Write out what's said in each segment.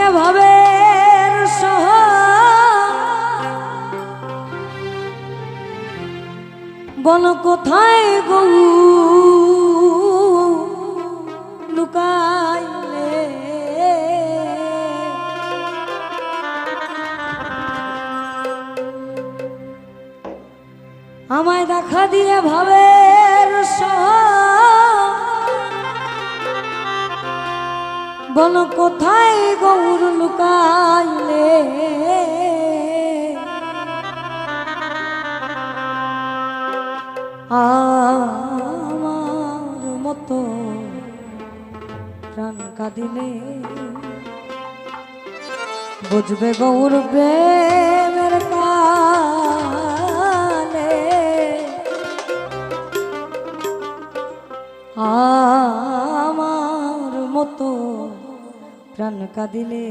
দিয়ে ভাবের বল কোথায় গো লুকাইলে আমায় দেখা দিয়ে ভাবের বল কোথায় গৌর লুকাইলে আমার মতো প্রাণ কাঁদিলে বুঝবে গৌর প্রেমের কালে আমার মতো প্রাণ কাঁদিলে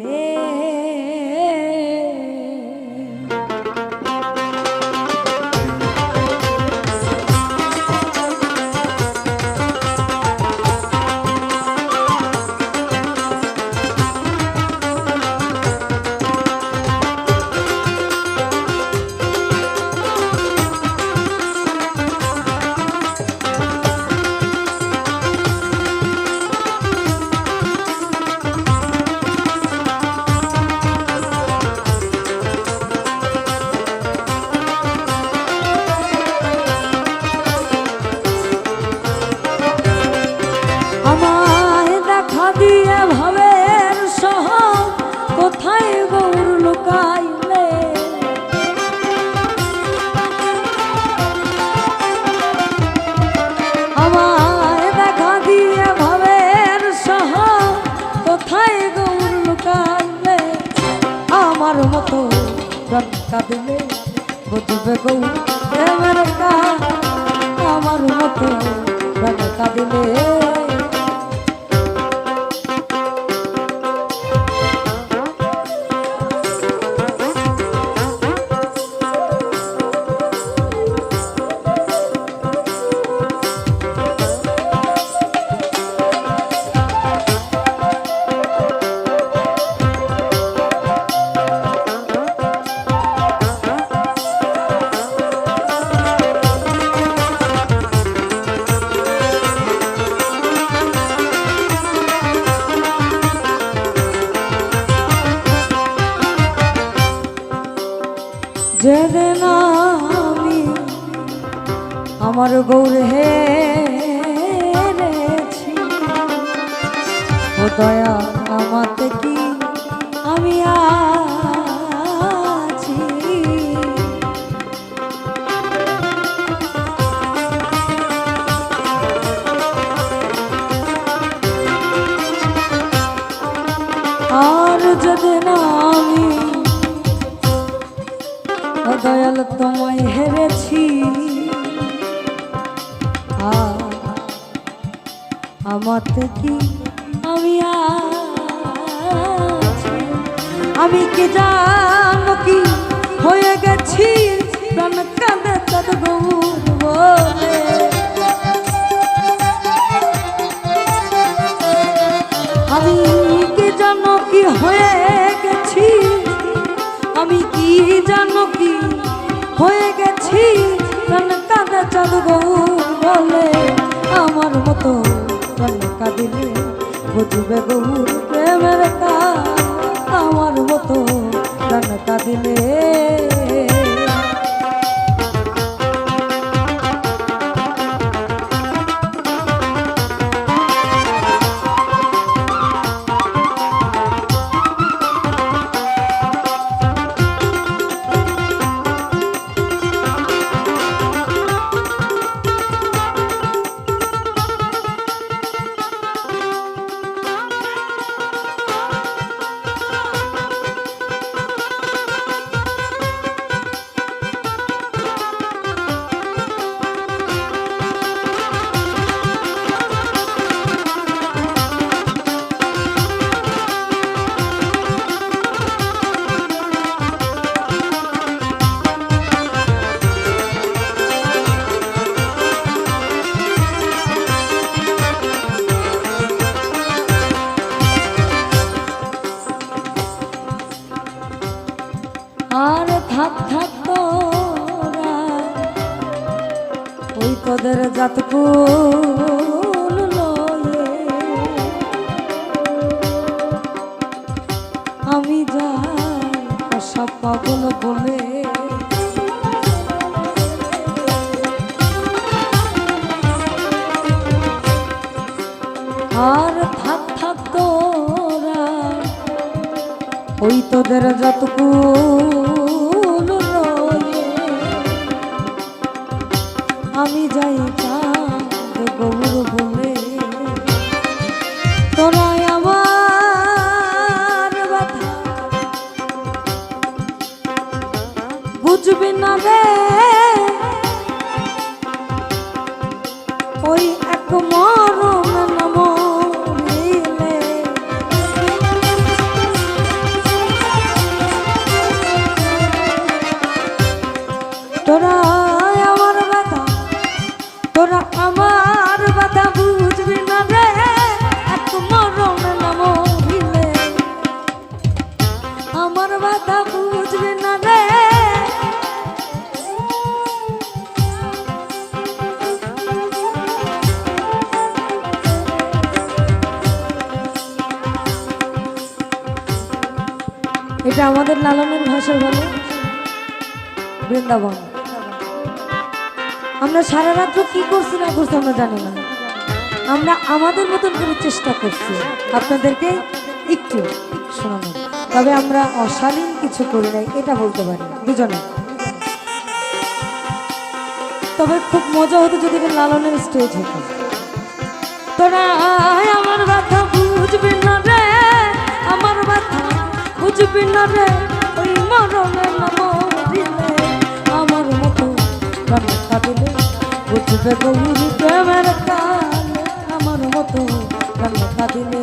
আমায় দেখা দিয়ে ভাবের সহ কোথায় গৌর লুকাইলে আমায় দেখা দিয়ে ভাবের সহ কোথায় গৌর লুকাইলে আমার মতো প্রাণ কাঁদিলে বুঝবে গৌর প্রেমের কাল আমার মতো প্রাণ কাঁদিলে যেদিন আমি আমার গৌর হেরেছি ও দয়া আমাতে কি আমি আছি আর যেদিন আমি দয়াল তোমায় হেরেছি আমাতে কি আমি আছি আমি কি জানো কি হয়ে গেছি প্রাণ কাঁদে তার গৌর বলে আমি কি জানো কি হয়ে গেছি আমি কি জানো কি হয়ে গেছি প্রাণ কাঁদে চাঁদ গৌর বলে আমার মতো প্রাণ কাঁদিলে বুঝবে গৌর প্রেমের কাল আমার মতো প্রাণ কাঁদিলে ভাত খাতো ওই তোদের জাতকুল লয়ে আমি যাই সব পাগল বলে আর থাক থাক তোরা ওই তোদের যতকুল রয়ে আমি যাই চাঁদ গৌর বলে তোরা আমার ব্যথা বুঝবি না রে ওই এক মরণ নাম তোরা আমার ব্যথা বুঝবি না রে এক মরণ নাম হইলে আমার ব্যথা বুঝবি না রে এটা আমাদের লালনের ভাষা বলে বৃন্দাবন। আমরা সারা রাত্র কি করছি না করছি আমরা জানি না, আমরা আমাদের মতন করে চেষ্টা করছি আপনাদেরকে একটু শোনানো, তবে আমরা অশালীন কিছু করি নাই এটা বলতে পারি দুজনে। তবে খুব মজা হতো যদি লালনের স্টেজ হতো। তোরা আমার ব্যথা বুঝবি না রে, আমার ব্যথা বুঝবি না রে, ওই মরণের নাম দিলে আমার মতো কান্না দিলে বুঝবে গৌর প্রেমের কাল, আমার মতো কান্না দিলে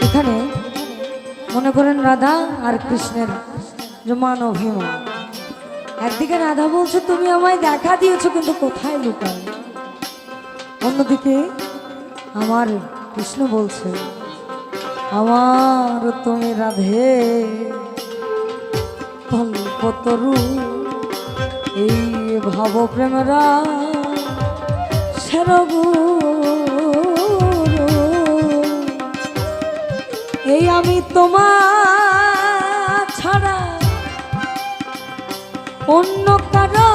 এখানে মনে করেন রাধা আর কৃষ্ণের যে মান অভিমান। একদিকে রাধা বলছে তুমি আমায় দেখা দিয়েছো কিন্তু কোথায় লুকাই, অন্যদিকে আমার কৃষ্ণ বলছে আমার তুমি রাধে কল্পতরু, এই ভাব প্রেমরা সেরবু এই আমি তোমার ছাড়া অন্য কারো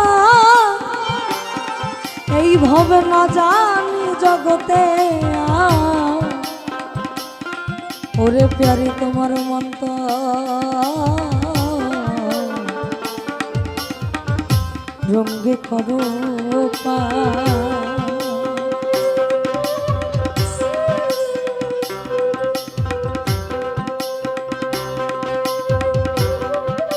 এইভাবে না জানি জগতে। ওরে প্যারি তোমার মন্ত রঙ্গে করো পা